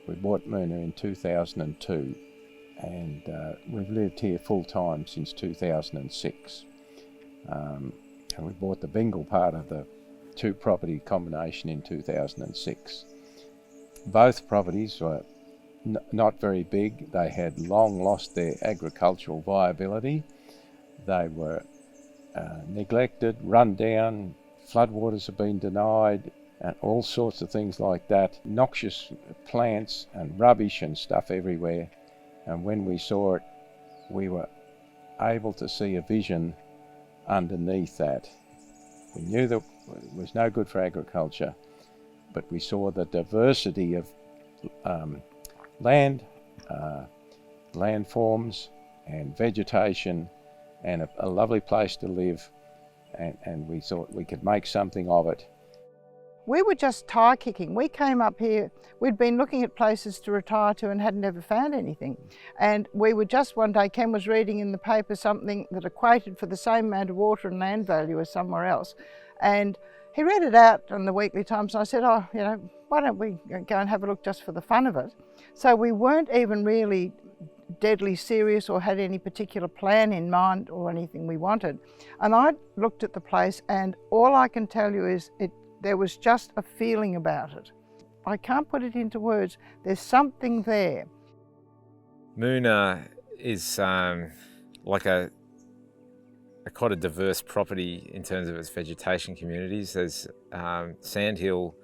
We bought Moona in 2002 and we've lived here full time since 2006. And we bought the Bingel part of the two property combination in 2006. Both properties were not very big. They had long lost their agricultural viability. They were neglected, run down, floodwaters have been denied, and all sorts of things like that. Noxious plants and rubbish and stuff everywhere. And when we saw it, we were able to see a vision underneath that. We knew that it was no good for agriculture, but we saw the diversity of landforms and vegetation and a lovely place to live, and we thought we could make something of it. We were just tire kicking. We came up here, we'd been looking at places to retire to and hadn't ever found anything. And we were just one day, Ken was reading in the paper something that equated for the same amount of water and land value as somewhere else. And he read it out on the Weekly Times and I said, oh, you know, why don't we go and have a look just for the fun of it? So we weren't even really deadly serious or had any particular plan in mind or anything we wanted. And I looked at the place and all I can tell you is there was just a feeling about it. I can't put it into words. There's something there. Moona is like a quite a diverse property in terms of its vegetation communities. There's sandhill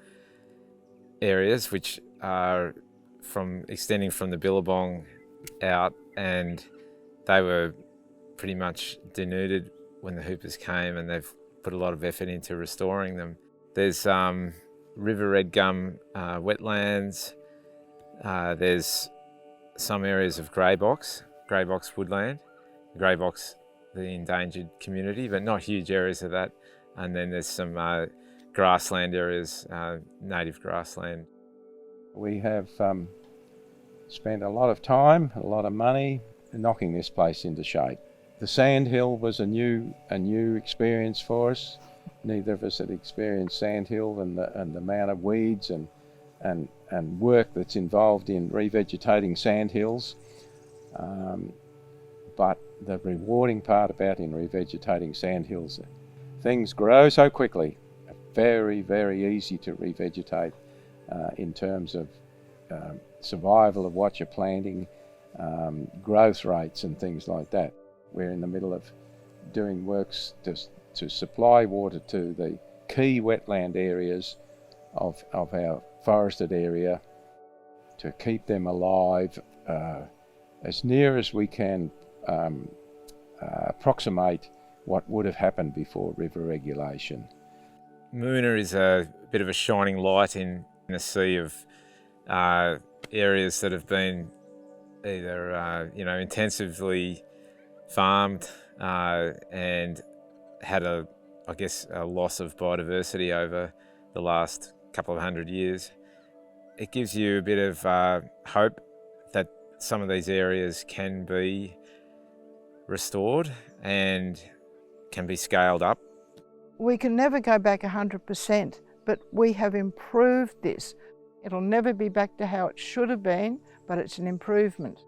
areas which are extending from the Billabong out, and they were pretty much denuded when the hoopers came, and they've put a lot of effort into restoring them. There's river red gum wetlands. There's some areas of grey box woodland. Grey box, the endangered community, but not huge areas of that. And then there's some grassland areas, native grassland. We have spent a lot of time, a lot of money knocking this place into shape. The sandhill was a new experience for us. Neither of us had experienced sandhill and the amount of weeds and work that's involved in revegetating sandhills. But the rewarding part about in revegetating sandhills, things grow so quickly, very, very easy to revegetate in terms of survival of what you're planting, growth rates and things like that. We're in the middle of doing works to supply water to the key wetland areas of our forested area, to keep them alive as near as we can approximate what would have happened before river regulation. Moona is a bit of a shining light in a sea of areas that have been either intensively farmed and had a loss of biodiversity over the last couple of 100 years. It gives you a bit of hope that some of these areas can be restored and can be scaled up. We can never go back 100%, but we have improved this. It'll never be back to how it should have been, but it's an improvement.